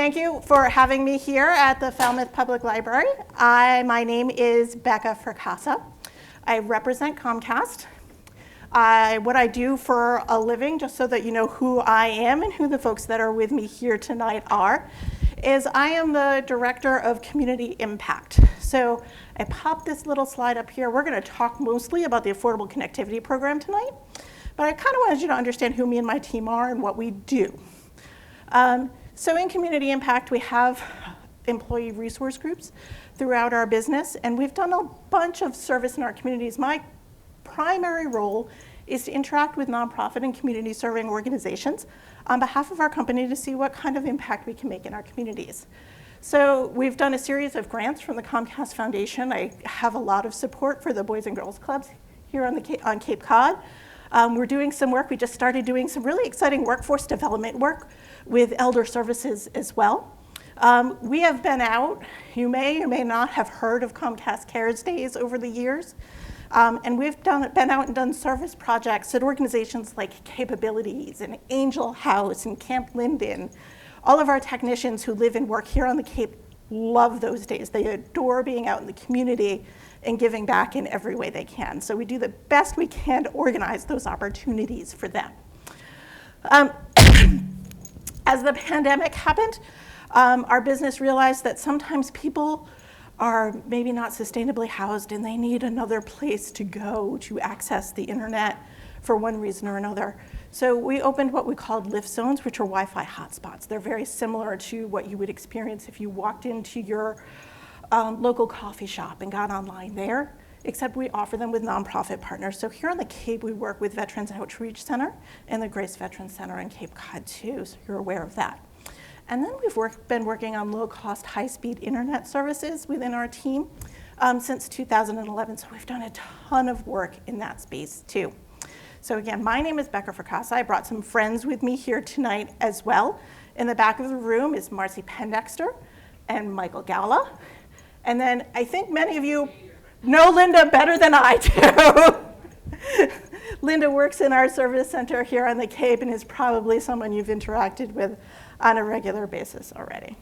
thank you for having me here at the Falmouth Public Library. My name is Becca Fracassa. I represent Comcast. What I do for a living, just so that you know who I am and who the folks that are with me here tonight are, is I am the Director of Community Impact. So I popped this little slide up here. We're going to talk mostly about the Affordable Connectivity Program tonight, but I kind of wanted you to understand who me and my team are and what we do. So in Community Impact, we have employee resource groups throughout our business, and we've done a bunch of service in our communities. My primary role is to interact with nonprofit and community serving organizations on behalf of our company to see what kind of impact we can make in our communities. So we've done a series of grants from the Comcast Foundation. I have a lot of support for the Boys and Girls Clubs here on Cape Cod. We're doing some work. We just started doing some really exciting workforce development work with elder services as well. We have been out. You may or may not have heard of Comcast Cares Days over the years. And we've been out and done service projects at organizations like Capabilities and Angel House and Camp Linden. All of our technicians who live and work here on the Cape love those days. They adore being out in the community and giving back in every way they can. So we do the best we can to organize those opportunities for them. As the pandemic happened, our business realized that sometimes people are maybe not sustainably housed and they need another place to go to access the internet for one reason or another. So we opened what we called lift zones, which are Wi-Fi hotspots. They're very similar to what you would experience if you walked into your local coffee shop and got online there, except we offer them with nonprofit partners. So here on the Cape, we work with Veterans Outreach Center and the Grace Veterans Center on Cape Cod too, so you're aware of that. And then we've been working on low-cost, high-speed internet services within our team since 2011, so we've done a ton of work in that space too. So again, my name is Becca Fracassa. I brought some friends with me here tonight as well. In the back of the room is Marcy Pendexter and Michael Gala. And then I think many of you know Linda better than I do. Linda works in our service center here on the Cape and is probably someone you've interacted with on a regular basis already.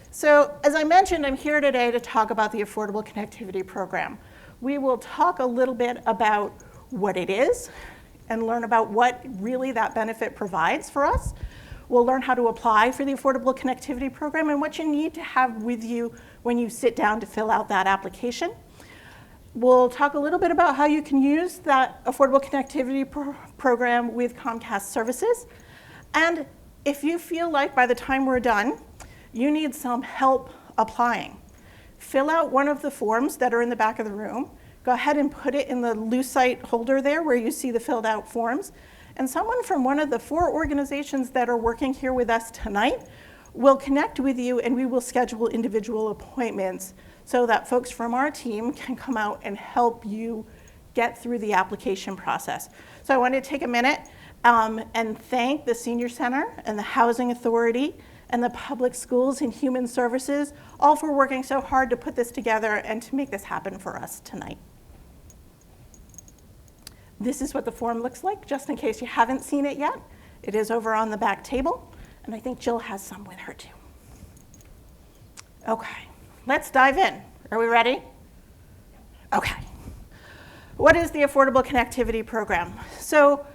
So as I mentioned, I'm here today to talk about the Affordable Connectivity Program. We will talk a little bit about what it is and learn about what really that benefit provides for us. We'll learn how to apply for the Affordable Connectivity Program and what you need to have with you when you sit down to fill out that application. We'll talk a little bit about how you can use that Affordable Connectivity Program with Comcast services. And if you feel like by the time we're done, you need some help applying, fill out one of the forms that are in the back of the room. Go ahead and put it in the Lucite holder there where you see the filled out forms. And someone from one of the 4 organizations that are working here with us tonight will connect with you, and we will schedule individual appointments so that folks from our team can come out and help you get through the application process. So I want to take a minute and thank the Senior Center and the Housing Authority and the Public Schools and Human Services, all for working so hard to put this together and to make this happen for us tonight. This is what the form looks like, just in case you haven't seen it yet. It is over on the back table, and I think Jill has some with her too. Okay, let's dive in. Are we ready? Okay. What is the Affordable Connectivity Program? So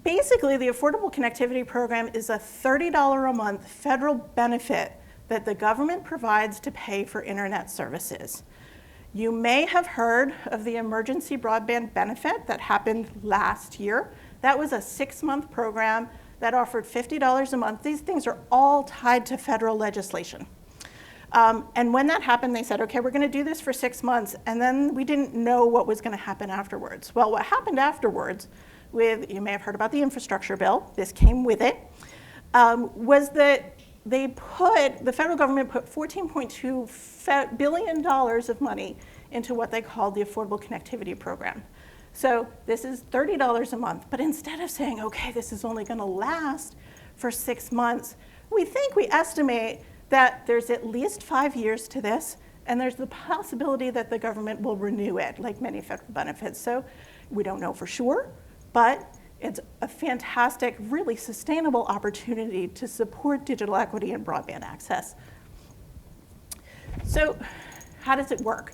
basically, the Affordable Connectivity Program is a $30 a month federal benefit that the government provides to pay for internet services. You may have heard of the emergency broadband benefit that happened last year. That was a 6-month program that offered $50 a month. These things are all tied to federal legislation. And when that happened, they said, okay, we're going to do this for 6 months, and then we didn't know what was going to happen afterwards. Well, what happened afterwards you may have heard about the infrastructure bill, this came with it, was that the federal government put $14.2 billion of money into what they called the Affordable Connectivity Program. So this is $30 a month, but instead of saying, okay, this is only going to last for 6 months, we estimate that there's at least 5 years to this, and there's the possibility that the government will renew it, like many federal benefits. So we don't know for sure, but It's a fantastic, really sustainable opportunity to support digital equity and broadband access. So how does it work?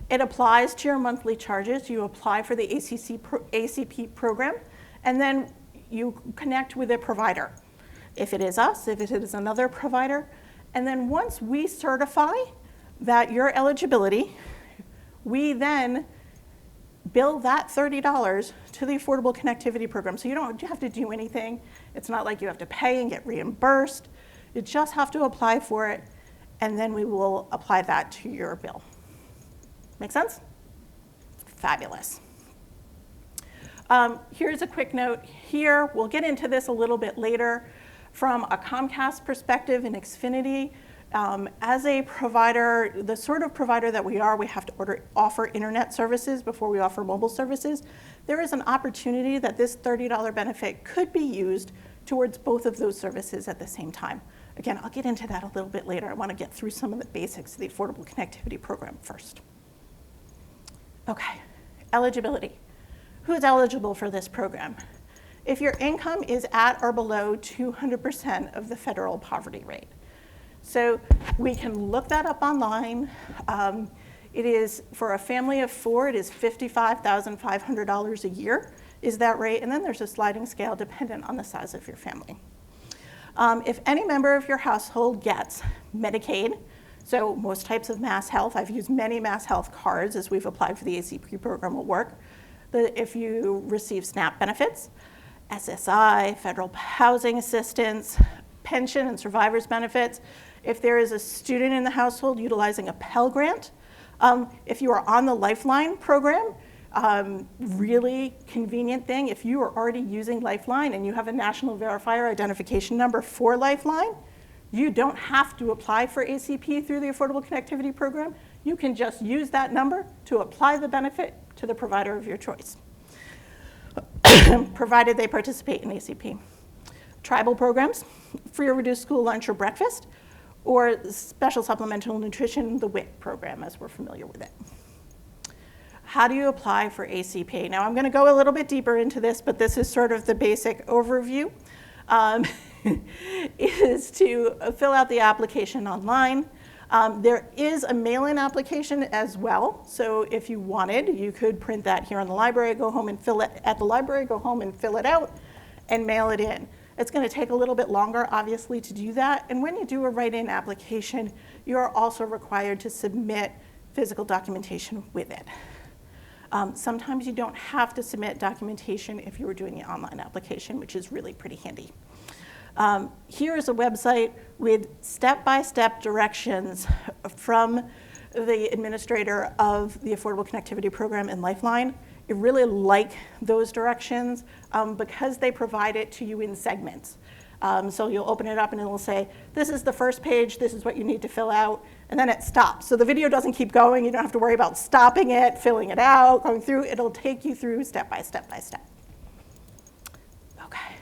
It applies to your monthly charges. You apply for the ACP program, and then you connect with a provider. If it is us, if it is another provider, and then once we certify that your eligibility, we then bill that $30 to the Affordable Connectivity Program. So you don't have to do anything. It's not like you have to pay and get reimbursed. You just have to apply for it, and then we will apply that to your bill. Make sense? Fabulous. Here's a quick note here. We'll get into this a little bit later. From a Comcast perspective in Xfinity, as a provider, the sort of provider that we are, we have to offer internet services before we offer mobile services. There is an opportunity that this $30 benefit could be used towards both of those services at the same time. Again, I'll get into that a little bit later. I want to get through some of the basics of the Affordable Connectivity Program first. Okay, eligibility. Who's eligible for this program? If your income is at or below 200% of the federal poverty rate. So we can look that up online. It is, for a family of 4, it is $55,500 a year is that rate, and then there's a sliding scale dependent on the size of your family. If any member of your household gets Medicaid, so most types of Mass Health, I've used many Mass Health cards as we've applied for the ACP program at work. If you receive SNAP benefits, SSI, federal housing assistance, pension and survivor's benefits, if there is a student in the household utilizing a Pell Grant, if you are on the Lifeline program, really convenient thing, if you are already using Lifeline and you have a national verifier identification number for Lifeline, you don't have to apply for ACP through the Affordable Connectivity Program. You can just use that number to apply the benefit to the provider of your choice, provided they participate in ACP. Tribal programs, free or reduced school lunch or breakfast, or special supplemental nutrition, the WIC program, as we're familiar with it. How do you apply for ACP? Now, I'm going to go a little bit deeper into this, but this is sort of the basic overview. Is to fill out the application online. There is a mail-in application as well. So if you wanted, you could print that here in the library, go home and fill it at the library, go home and fill it out and mail it in. It's going to take a little bit longer, obviously, to do that. And when you do a write-in application, you are also required to submit physical documentation with it. Sometimes you don't have to submit documentation if you were doing the online application, which is really pretty handy. Here is a website with step-by-step directions from the administrator of the Affordable Connectivity Program and Lifeline. I really like those directions because they provide it to you in segments. So you'll open it up and it will say, this is the first page, this is what you need to fill out, and then it stops. So the video doesn't keep going, you don't have to worry about stopping it, filling it out, going through, it'll take you through step by step by step. Okay.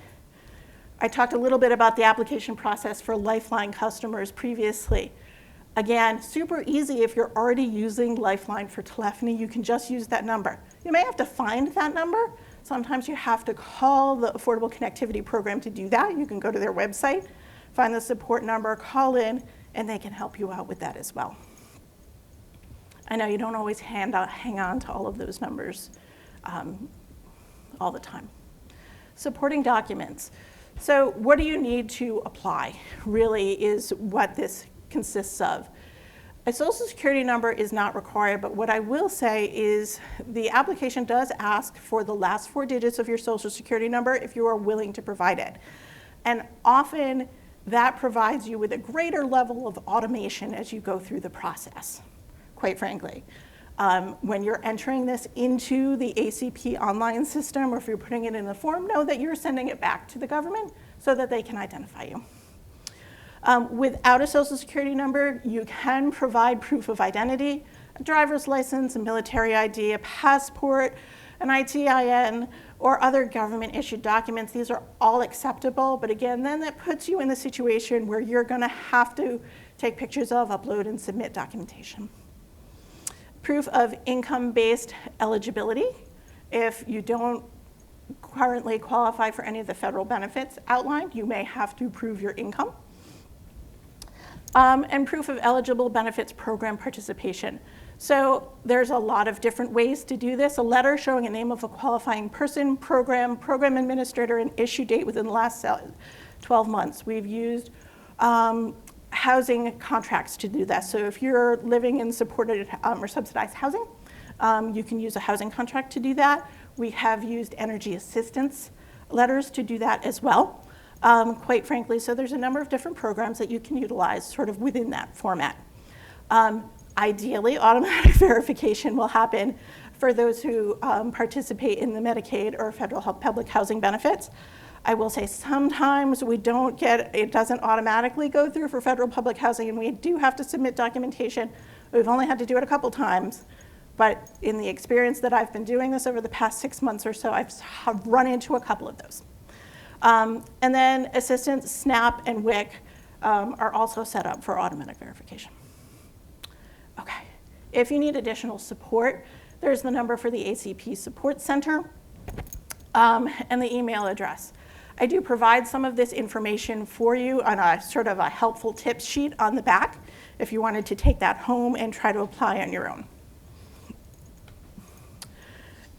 I talked a little bit about the application process for Lifeline customers previously. Again, super easy if you're already using Lifeline for telephony, you can just use that number. You may have to find that number. Sometimes you have to call the Affordable Connectivity Program to do that. You can go to their website, find the support number, call in, and they can help you out with that as well. I know you don't always hang on to all of those numbers all the time. Supporting documents. So what do you need to apply, really, is what this consists of. A social security number is not required, but what I will say is the application does ask for the last 4 digits of your social security number if you are willing to provide it. And often that provides you with a greater level of automation as you go through the process, quite frankly. When you're entering this into the ACP online system, or if you're putting it in a form, know that you're sending it back to the government so that they can identify you. Without a social security number, you can provide proof of identity, a driver's license, a military ID, a passport, an ITIN, or other government issued documents. These are all acceptable, but again, then that puts you in the situation where you're gonna have to take pictures of, upload, and submit documentation. Proof of income-based eligibility. If you don't currently qualify for any of the federal benefits outlined. You may have to prove your income. And proof of eligible benefits program participation. So there's a lot of different ways to do this. A letter showing a name of a qualifying person, program administrator, and issue date within the last 12 months. We've used housing contracts to do that. So if you're living in supported or subsidized housing, you can use a housing contract to do that. We have used energy assistance letters to do that as well, quite frankly. So there's a number of different programs that you can utilize sort of within that format. Ideally, automatic verification will happen for those who participate in the Medicaid or federal public housing benefits. I will say sometimes we don't get, it doesn't automatically go through for federal public housing, and we do have to submit documentation. We've only had to do it a couple times, but in the experience that I've been doing this over the past 6 months or so, I've run into a couple of those. And then Assistance, SNAP, and WIC are also set up for automatic verification. Okay, if you need additional support, there's the number for the ACP Support Center and the email address. I do provide some of this information for you on a sort of a helpful tips sheet on the back if you wanted to take that home and try to apply on your own.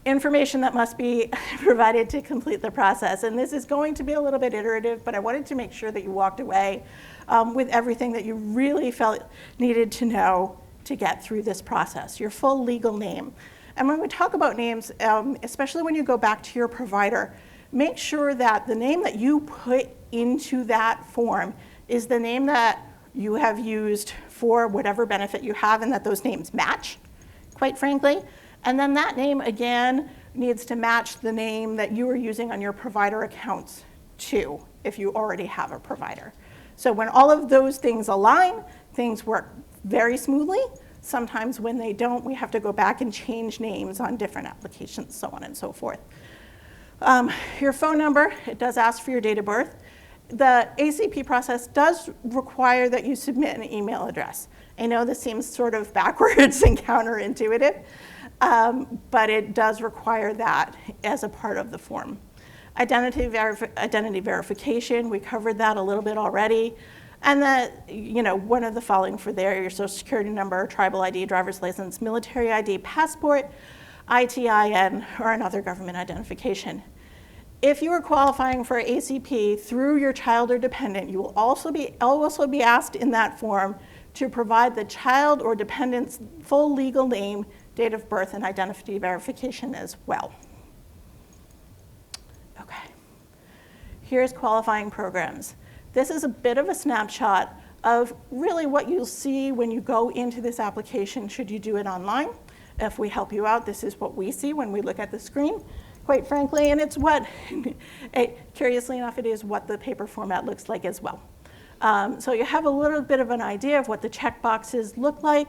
Information that must be provided to complete the process. And this is going to be a little bit iterative, but I wanted to make sure that you walked away with everything that you really felt needed to know to get through this process. Your full legal name. And when we talk about names, especially when you go back to your provider, make sure that the name that you put into that form is the name that you have used for whatever benefit you have, and that those names match, quite frankly. And then that name, again, needs to match the name that you are using on your provider accounts too, if you already have a provider. So when all of those things align, things work very smoothly. Sometimes when they don't, we have to go back and change names on different applications, so on and so forth. Your phone number, it does ask for your date of birth. The ACP process does require that you submit an email address. I know this seems sort of backwards and counterintuitive, but it does require that as a part of the form. Identity verification, we covered that a little bit already. And that, one of the following for there, your social security number, tribal ID, driver's license, military ID, passport, ITIN, or another government identification. If you are qualifying for ACP through your child or dependent, you will also be asked in that form to provide the child or dependent's full legal name, date of birth, and identity verification as well. Okay, here's qualifying programs. This is a bit of a snapshot of really what you'll see when you go into this application should you do it online. If we help you out, this is what we see when we look at the screen, quite frankly, and it's what, curiously enough, it is what the paper format looks like as well. So you have a little bit of an idea of what the checkboxes look like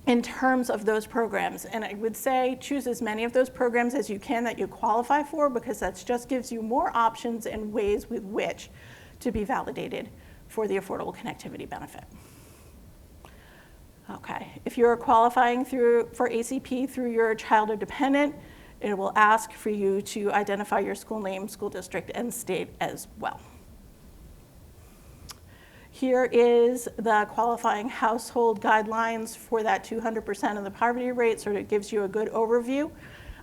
in terms of those programs. And I would say choose as many of those programs as you can that you qualify for, because that just gives you more options and ways with which to be validated for the Affordable Connectivity benefit. Okay, if you're qualifying for ACP through your child or dependent, it will ask for you to identify your school name, school district, and state as well. Here is the qualifying household guidelines for that 200% of the poverty rate, so it gives you a good overview.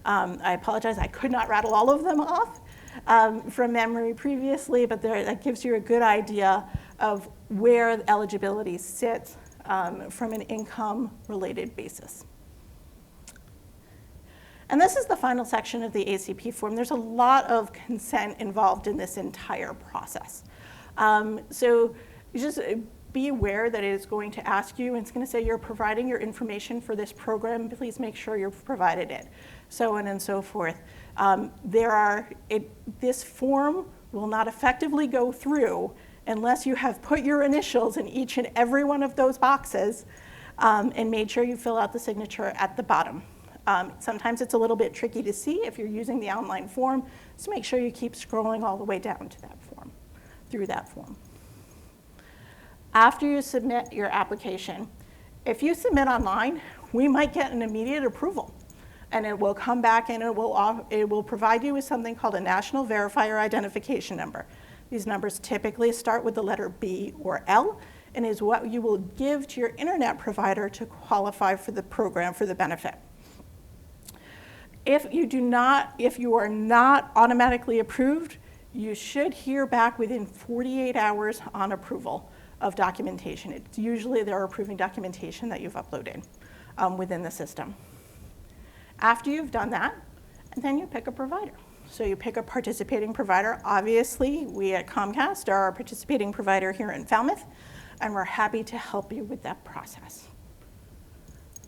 I apologize, I could not rattle all of them off from memory previously, but that gives you a good idea of where eligibility sits from an income-related basis. And this is the final section of the ACP form. There's a lot of consent involved in this entire process. So you just be aware that it is going to ask you, and it's going to say you're providing your information for this program. Please make sure you've provided it, so on and so forth. This form will not effectively go through unless you have put your initials in each and every one of those boxes and made sure you fill out the signature at the bottom. Sometimes it's a little bit tricky to see if you're using the online form, so make sure you keep scrolling all the way down to that form, through that form. After you submit your application, if you submit online, we might get an immediate approval. and it will come back and it will provide you with something called a National Verifier Identification Number. These numbers typically start with the letter B or L, and is what you will give to your internet provider to qualify for the program for the benefit. If you are not automatically approved, you should hear back within 48 hours on approval of documentation. It's usually they're approving documentation that you've uploaded within the system. After you've done that, and then you pick a provider. So you pick a participating provider. Obviously, we at Comcast are a participating provider here in Falmouth, and we're happy to help you with that process.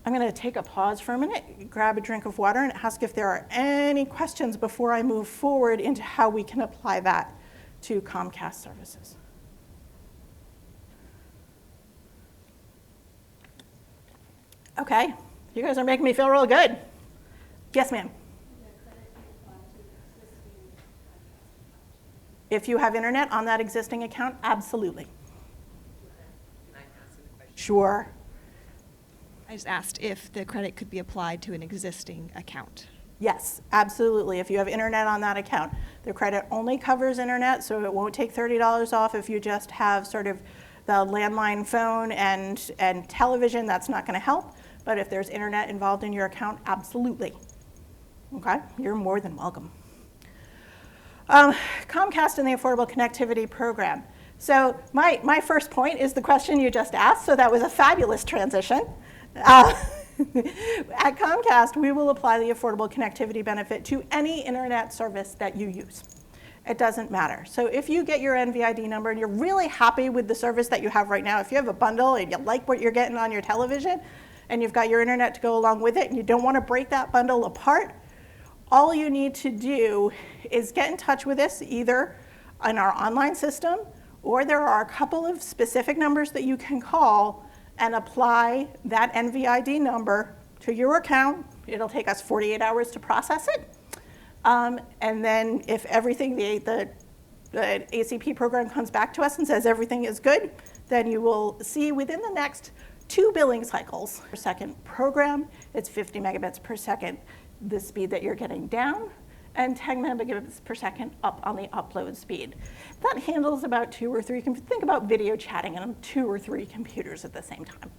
I'm going to take a pause for a minute, grab a drink of water, and ask if there are any questions before I move forward into how we can apply that to Comcast services. Okay, you guys are making me feel real good. Yes, ma'am. If you have internet on that existing account, absolutely. Can I answer the question? Sure. I just asked if the credit could be applied to an existing account. Yes, absolutely. If you have internet on that account, the credit only covers internet, so it won't take $30 off if you just have sort of the landline phone and television. That's not going to help. But if there's internet involved in your account, absolutely. Okay, you're more than welcome. Comcast and the Affordable Connectivity Program. So my first point is the question you just asked, so that was a fabulous transition. At Comcast, we will apply the Affordable Connectivity benefit to any internet service that you use. It doesn't matter. So if you get your NVID number and you're really happy with the service that you have right now, if you have a bundle and you like what you're getting on your television and you've got your internet to go along with it and you don't want to break that bundle apart, all you need to do is get in touch with us either in our online system, or there are a couple of specific numbers that you can call and apply that NVID number to your account. It'll take us 48 hours to process it. And then if everything, the ACP program comes back to us and says everything is good, then you will see within the next 2 billing cycles per second program, it's 50 megabits per second, the speed that you're getting down, and 10 megabits per second up on the upload speed. That handles about 2 or 3, think about video chatting on 2 or 3 computers at the same time.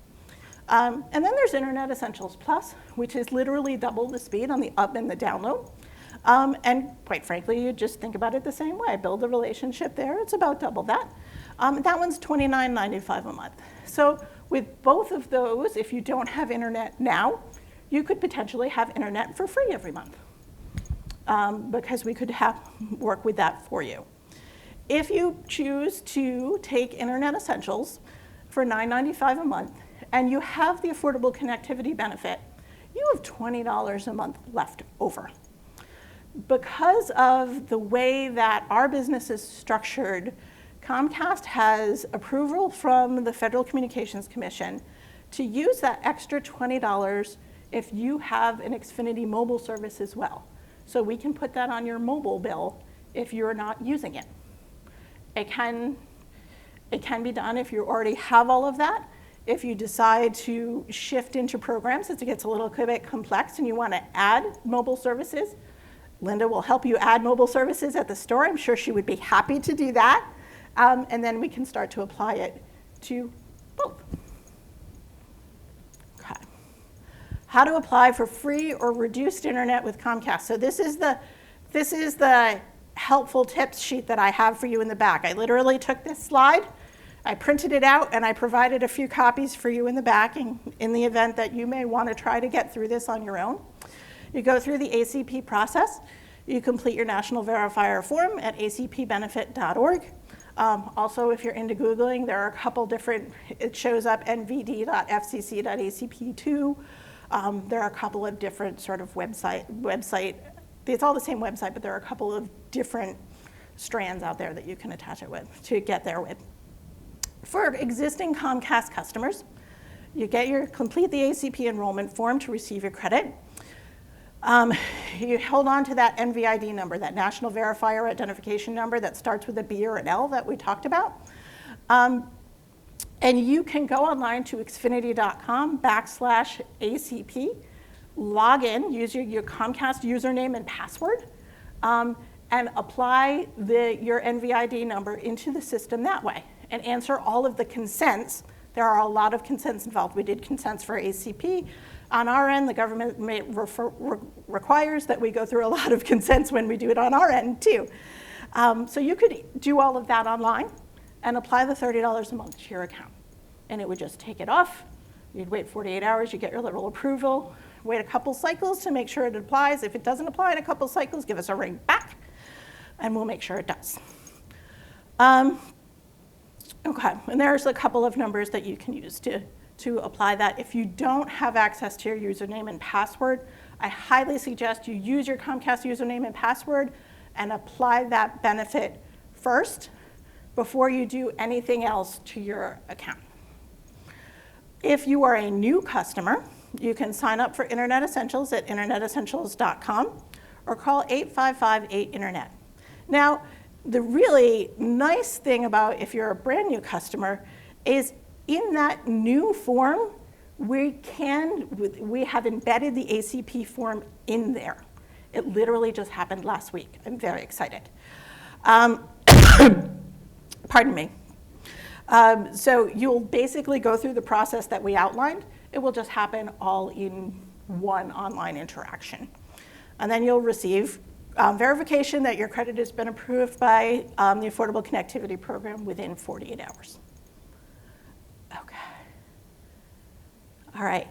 And then there's Internet Essentials Plus, which is literally double the speed on the up and the download. And quite frankly, you just think about it the same way. Build a relationship there, it's about double that. That one's $29.95 a month. So with both of those, if you don't have internet now, you could potentially have internet for free every month, because we could work with that for you. If you choose to take Internet Essentials for $9.95 a month, and you have the Affordable Connectivity benefit, you have $20 a month left over. Because of the way that our business is structured, Comcast has approval from the Federal Communications Commission to use that extra $20 if you have an Xfinity mobile service as well. So we can put that on your mobile bill if you're not using it. It can be done if you already have all of that. If you decide to shift into programs, as it gets a little bit complex and you want to add mobile services, Linda will help you add mobile services at the store. I'm sure she would be happy to do that. And then we can start to apply it to both. Okay. How to apply for free or reduced internet with Comcast. So this is the helpful tips sheet that I have for you in the back. I literally took this slide, I printed it out, and I provided a few copies for you in the back in the event that you may want to try to get through this on your own. You go through the ACP process. You complete your national verifier form at acpbenefit.org. Also, if you're into Googling, there are a couple different, it shows up nvd.fcc.acp2. There are a couple of different sort of website, it's all the same website, but there are a couple of different strands out there that you can attach it with to get there with. For existing Comcast customers, you complete the ACP enrollment form to receive your credit. You hold on to that NVID number, that National Verifier Identification Number that starts with a B or an L that we talked about. And you can go online to xfinity.com/ACP log in, use your Comcast username and password, and apply your NVID number into the system that way, and answer all of the consents. There are a lot of consents involved. We did consents for ACP. On our end, the government requires that we go through a lot of consents when we do it on our end, too. So you could do all of that online and apply the $30 a month to your account. And it would just take it off. You'd wait 48 hours, you get your little approval, wait a couple cycles to make sure it applies. If it doesn't apply in a couple cycles, give us a ring back, and we'll make sure it does. Okay, and there's a couple of numbers that you can use to apply that. If you don't have access to your username and password, I highly suggest you use your Comcast username and password and apply that benefit first before you do anything else to your account. If you are a new customer, you can sign up for Internet Essentials at internetessentials.com or call 855-8-INTERNET. Now, the really nice thing about if you're a brand new customer is in that new form, we have embedded the ACP form in there. It literally just happened last week. I'm very excited. Pardon me. So you'll basically go through the process that we outlined. It will just happen all in one online interaction. And then you'll receive verification that your credit has been approved by the Affordable Connectivity Program within 48 hours. Okay. All right.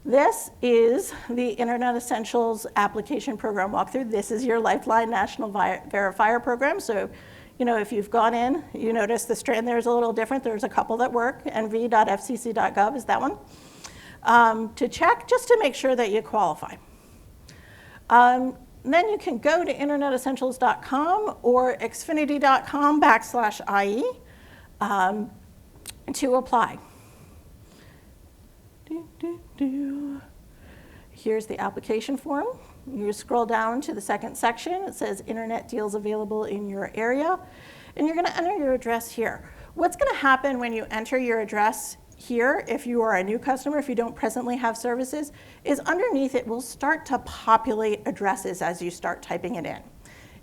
This is the Internet Essentials Application Program walkthrough. This is your Lifeline National Verifier Program. So, if you've gone in, you notice the strand there is a little different. There's a couple that work. nv.fcc.gov is that one. To check, just to make sure that you qualify. Then you can go to internetessentials.com or xfinity.com/IE to apply. Here's the application form. You scroll down to the second section. It says Internet deals available in your area. And you're going to enter your address here. What's going to happen when you enter your address here, if you are a new customer, if you don't presently have services, is underneath it will start to populate addresses as you start typing it in.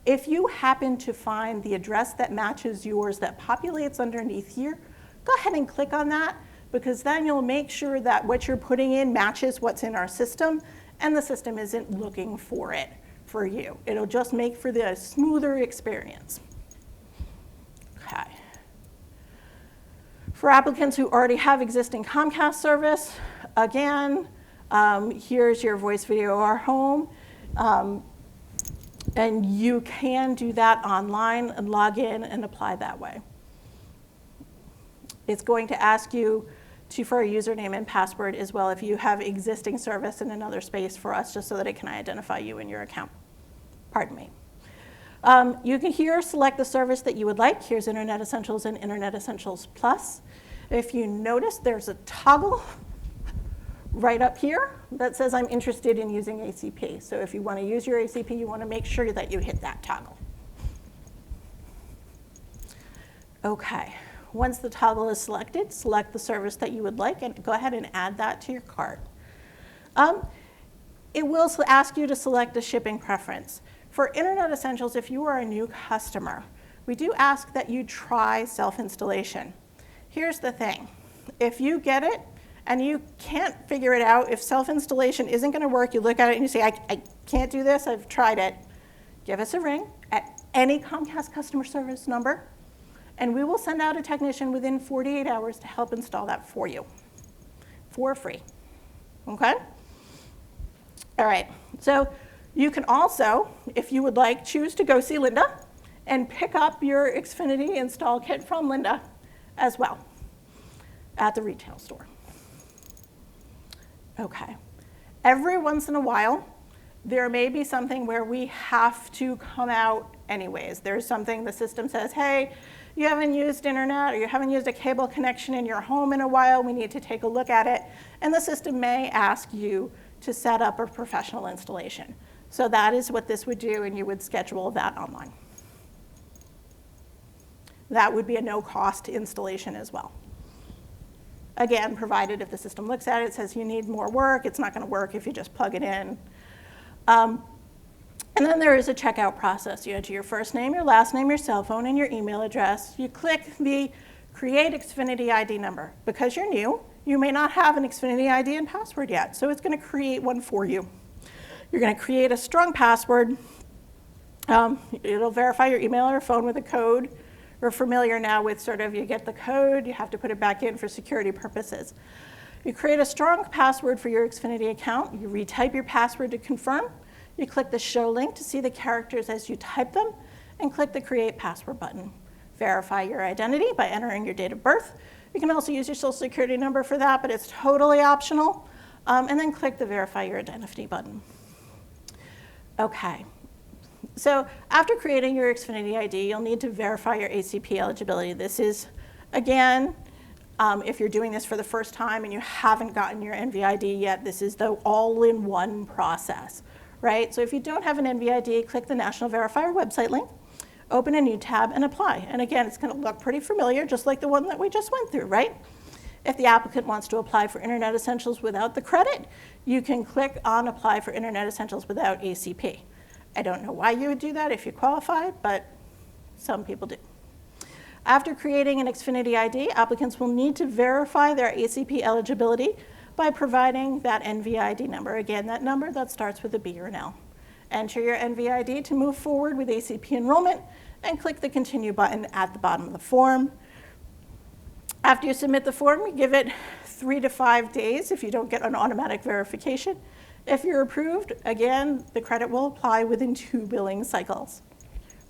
If you happen to find the address that matches yours that populates underneath here, go ahead and click on that, because then you'll make sure that what you're putting in matches what's in our system, and the system isn't looking for it for you. It'll just make for the smoother experience. Okay. For applicants who already have existing Comcast service, again, here's your voice, video, or home. And you can do that online and log in and apply that way. It's going to ask you for a username and password as well if you have existing service in another space for us, just so that it can identify you in your account. Pardon me. You can here select the service that you would like. Here's Internet Essentials and Internet Essentials Plus. If you notice, there's a toggle right up here that says I'm interested in using ACP. So if you want to use your ACP, you want to make sure that you hit that toggle. Okay. Once the toggle is selected, select the service that you would like and go ahead and add that to your cart. It will ask you to select a shipping preference. For Internet Essentials, if you are a new customer, we do ask that you try self-installation. Here's the thing. If you get it and you can't figure it out, if self-installation isn't going to work, you look at it and you say, I can't do this, I've tried it, give us a ring at any Comcast customer service number, and we will send out a technician within 48 hours to help install that for you for free. Okay? All right. So you can also, if you would like, choose to go see Linda and pick up your Xfinity install kit from Linda as well at the retail store. Okay. Every once in a while, there may be something where we have to come out anyways. There's something the system says, hey, you haven't used internet or you haven't used a cable connection in your home in a while, we need to take a look at it. And the system may ask you to set up a professional installation. So that is what this would do, and you would schedule that online. That would be a no-cost installation as well. Again, provided if the system looks at it, says you need more work, it's not going to work if you just plug it in. And then there is a checkout process. You enter your first name, your last name, your cell phone, and your email address. You click the Create Xfinity ID number. Because you're new, you may not have an Xfinity ID and password yet, so it's going to create one for you. You're going to create a strong password. It'll verify your email or phone with a code. We're familiar now with sort of, you get the code, you have to put it back in for security purposes. You create a strong password for your Xfinity account. You retype your password to confirm. You click the show link to see the characters as you type them, and click the create password button. Verify your identity by entering your date of birth. You can also use your social security number for that, but it's totally optional. And then click the verify your identity button. Okay. So after creating your Xfinity ID, you'll need to verify your ACP eligibility. This is, again, if you're doing this for the first time and you haven't gotten your NVID yet, this is the all-in-one process, right? So if you don't have an NVID, click the National Verifier website link, open a new tab, and apply. And again, it's going to look pretty familiar, just like the one that we just went through, right? If the applicant wants to apply for Internet Essentials without the credit, you can click on Apply for Internet Essentials without ACP. I don't know why you would do that if you qualify, but some people do. After creating an Xfinity ID, applicants will need to verify their ACP eligibility by providing that NVID number. Again, that number that starts with a B or an L. Enter your NVID to move forward with ACP enrollment and click the Continue button at the bottom of the form. After you submit the form, you give it 3 to 5 days if you don't get an automatic verification. If you're approved, again, the credit will apply within 2 billing cycles.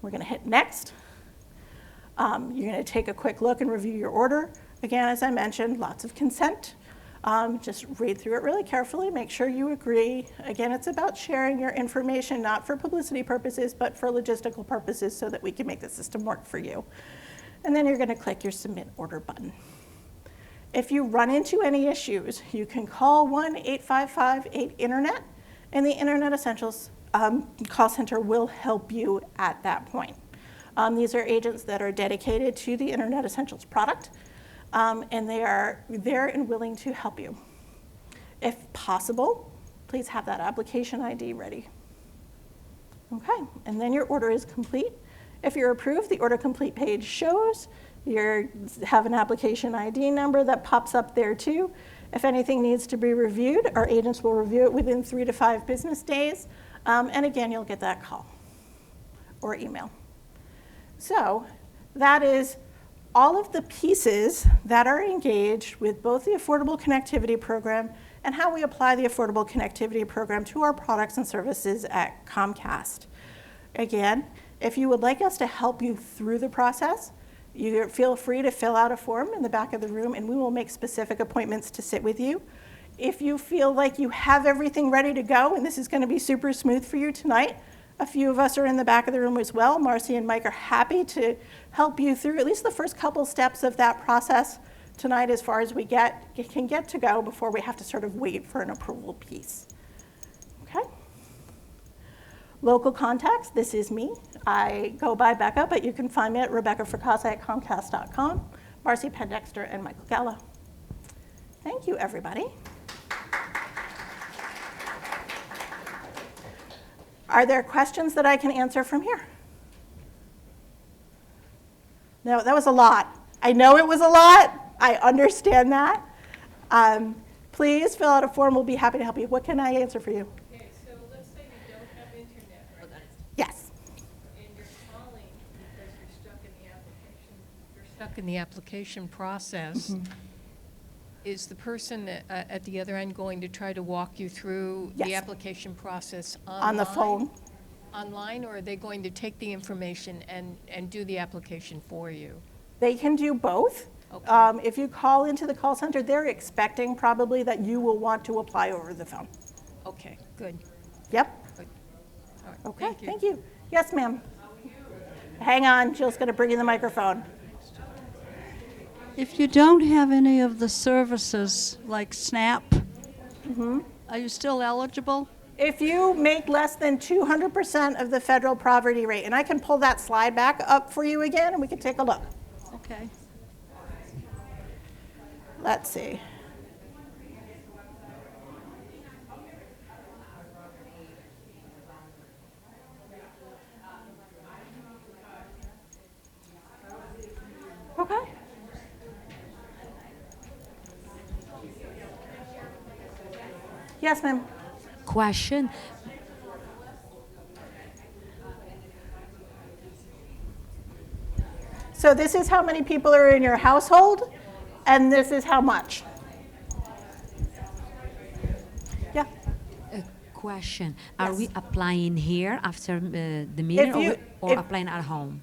We're going to hit Next. You're going to take a quick look and review your order. Again, as I mentioned, lots of consent. Just read through it really carefully, make sure you agree. Again, it's about sharing your information, not for publicity purposes, but for logistical purposes so that we can make the system work for you. And then you're going to click your Submit Order button. If you run into any issues, you can call 1-855-8-INTERNET, and the Internet Essentials call center will help you at that point. These are agents that are dedicated to the Internet Essentials product, and they are there and willing to help you. If possible, please have that application ID ready. Okay, and then your order is complete. If you're approved, the order complete page shows. You have an application ID number that pops up there too. If anything needs to be reviewed, our agents will review it within 3 to 5 business days. And again, you'll get that call or email. So that is all of the pieces that are engaged with both the Affordable Connectivity Program and how we apply the Affordable Connectivity Program to our products and services at Comcast. Again, if you would like us to help you through the process, you feel free to fill out a form in the back of the room, and we will make specific appointments to sit with you. If you feel like you have everything ready to go, and this is going to be super smooth for you tonight, a few of us are in the back of the room as well. Marcy and Mike are happy to help you through at least the first couple steps of that process tonight as far as we can get to go before we have to sort of wait for an approval piece. Okay? Local contacts, this is me. I go by Becca, but you can find me at RebeccaFracassa@Comcast.com, Marcy Pendexter, and Michael Gallo. Thank you, everybody. Are there questions that I can answer from here? No, that was a lot. I know it was a lot. I understand that. Please fill out a form. We'll be happy to help you. What can I answer for you? Okay, so let's say you don't have internet right now, Yes. and you're calling because you're stuck in the application process. Mm-hmm. Is the person at the other end going to try to walk you through Yes. the application process On the phone. online, or are they going to take the information and do the application for you? They can do both. Okay. If you call into the call center, they're expecting probably that you will want to apply over the phone. Okay, good. Yep. Good. All right, Okay, thank you. Yes, ma'am. Hang on, Jill's going to bring you the microphone. If you don't have any of the services like SNAP, are you still eligible? If you make less than 200% of the federal poverty rate, and I can pull that slide back up for you again, and we can take a look. Okay. let's see. Okay. Yes, ma'am. Question. So this is how many people are in your household, and this is how much. Yeah. Question. Are Yes. we applying here after the meeting or if- applying at home?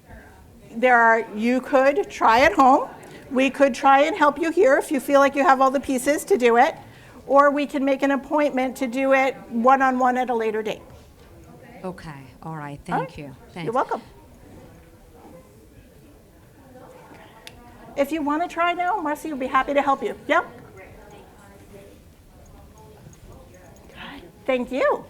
You could try at home. We could try and help you here if you feel like you have all the pieces to do it, or we can make an appointment to do it one-on-one at a later date. Okay. All right. All Thank right. you. Thanks. You're welcome. If you want to try now, Marcy will be happy to help you. Yep. Thank you.